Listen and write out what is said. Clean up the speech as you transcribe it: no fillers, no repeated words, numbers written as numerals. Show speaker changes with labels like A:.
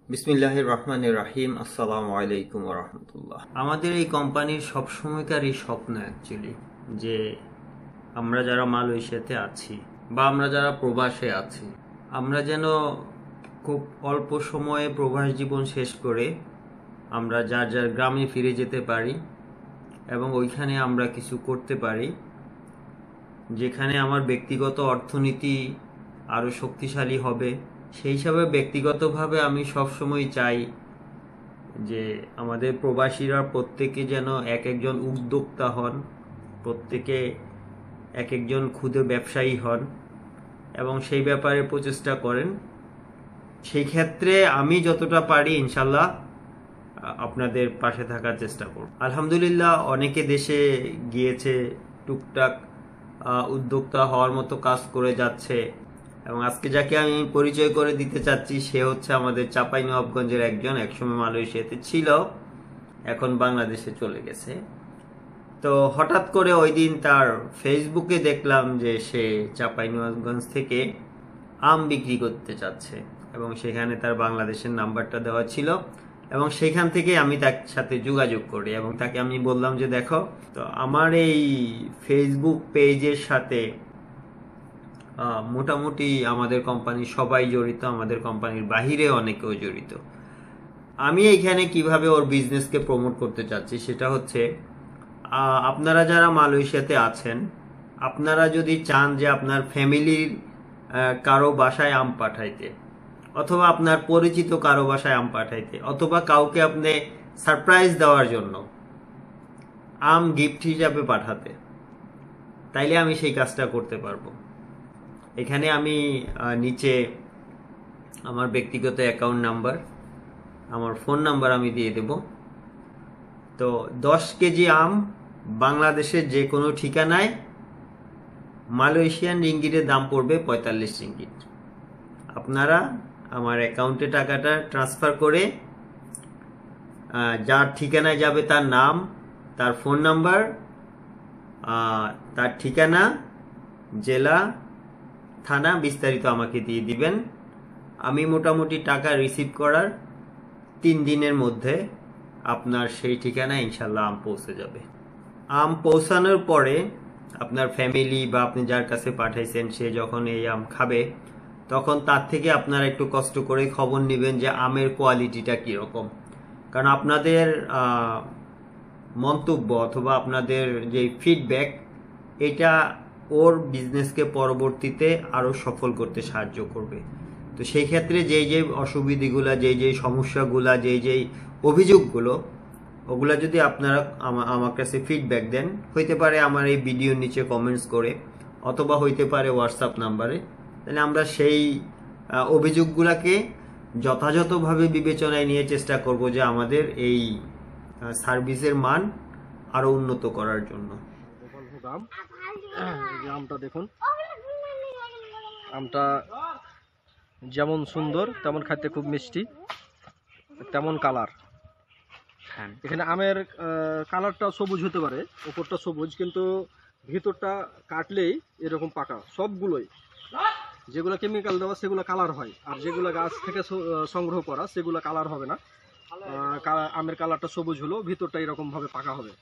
A: বিসমিল্লাহির রহমানির রাহিম। আসসালামু আলাইকুম ওয়া রাহমাতুল্লাহ। আমাদের এই কোম্পানির সবসময়কারই স্বপ্ন অ্যাকচুয়ালি যে আমরা যারা মালয়েশিয়াতে আছি বা আমরা যারা প্রবাসে আছি, আমরা যেন খুব অল্প সময়ে প্রবাস জীবন শেষ করে আমরা যার যার গ্রামে ফিরে যেতে পারি এবং ওইখানে আমরা কিছু করতে পারি, যেখানে আমার ব্যক্তিগত অর্থনীতি আরও শক্তিশালী হবে। সেই হিসাবে ব্যক্তিগতভাবে আমি সবসময় চাই যে আমাদের প্রবাসীরা প্রত্যেকে যেন এক একজন উদ্যোক্তা হন, প্রত্যেকে এক একজন ক্ষুদে ব্যবসায়ী হন এবং সেই ব্যাপারে প্রচেষ্টা করেন। সেই ক্ষেত্রে আমি যতটা পারি ইনশাল্লাহ আপনাদের পাশে থাকার চেষ্টা করব। আলহামদুলিল্লাহ অনেকে দেশে গিয়েছে, টুকটাক উদ্যোক্তা হওয়ার মতো কাজ করে যাচ্ছে এবং আজকে যাকে আমি পরিচয় করে দিতে চাচ্ছি সে হচ্ছে আমাদের চাঁপাইনবাবগঞ্জের একজন, একসময় মালয়েশিয়াতে ছিল, এখন বাংলাদেশে চলে গেছে। তো হঠাৎ করে ওই দিন তার ফেসবুকে দেখলাম যে সে চাঁপাইনবাবগঞ্জ থেকে আম বিক্রি করতে চাচ্ছে এবং সেখানে তার বাংলাদেশের নাম্বারটা দেওয়া ছিল এবং সেখান থেকে আমি তার সাথে যোগাযোগ করি এবং তাকে আমি বললাম যে দেখো, তো আমার এই ফেসবুক পেজের সাথে মোটামুটি আমাদের কোম্পানির সবাই জড়িত, আমাদের কোম্পানির বাহিরে অনেকেও জড়িত। আমি এইখানে কিভাবে ওর বিজনেসকে প্রমোট করতে চাচ্ছি সেটা হচ্ছে, আপনারা যারা মালয়েশিয়াতে আছেন, আপনারা যদি চান যে আপনার ফ্যামিলির কারো বাসায় আম পাঠাইতে, অথবা আপনার পরিচিত কারো বাসায় আম পাঠাইতে, অথবা কাউকে আপনি সারপ্রাইজ দেওয়ার জন্য আম গিফট হিসাবে পাঠাতে, তাইলে আমি সেই কাজটা করতে পারবো। এখানে আমি নিচে আমার ব্যক্তিগত অ্যাকাউন্ট নাম্বার, আমার ফোন নাম্বার আমি দিয়ে দেব। তো 10 কেজি আম বাংলাদেশের যে কোনো ঠিকানায় মালয়েশিয়ান রিঙ্গিটের দাম পড়বে 45 রিঙ্গিট। আপনারা আমার অ্যাকাউন্টে টাকাটা ট্রান্সফার করে যার ঠিকানায় যাবে তার নাম, তার ফোন নাম্বার, তার ঠিকানা, জেলা, থানা বিস্তারিত আমাকে দিয়ে দিবেন। আমি মোটামুটি টাকা রিসিভ করার 3 দিনের মধ্যে আপনার সেই ঠিকানায় ইনশাল্লাহ আম পৌঁছে যাবে। আম পৌঁছানোর পরে আপনার ফ্যামিলি বা আপনি যার কাছে পাঠাইছেন সে যখন এই আম খাবে, তখন তার থেকে আপনারা একটু কষ্ট করে খবর নেবেন যে আমের কোয়ালিটিটা কীরকম। কারণ আপনাদের মন্তব্য অথবা আপনাদের যে ফিডব্যাক, এটা ওর বিজনেসকে পরবর্তীতে আরও সফল করতে সাহায্য করবে। তো সেই ক্ষেত্রে যেই যেই অসুবিধাগুলো, যেই যেই সমস্যাগুলো, যেই যেই অভিযোগগুলো, ওগুলা যদি আপনারা আমার কাছে ফিডব্যাক দেন, হইতে পারে আমার এই ভিডিওর নিচে কমেন্টস করে, অথবা হইতে পারে হোয়াটসঅ্যাপ নাম্বারে, তাহলে আমরা সেই অভিযোগগুলোকে যথাযথভাবে বিবেচনায় নিয়ে চেষ্টা করব যে আমাদের এই সার্ভিসের মান আরো উন্নত করার জন্য।
B: আমটা দেখুন, আমটা যেমন সুন্দর তেমন খাইতে খুব মিষ্টি, তেমন কালার। এখানে আমের কালারটা সবুজ হতে পারে, উপরটা সবুজ, কিন্তু ভিতরটা কাটলেই এরকম পাকা। সবগুলোই যেগুলো কেমিক্যাল দেওয়া সেগুলো কালার হয়, আর যেগুলো গাছ থেকে সংগ্রহ করা সেগুলো কালার হবে না। আমের কালারটা সবুজ হলো, ভিতরটা এরকম ভাবে পাকা হবে।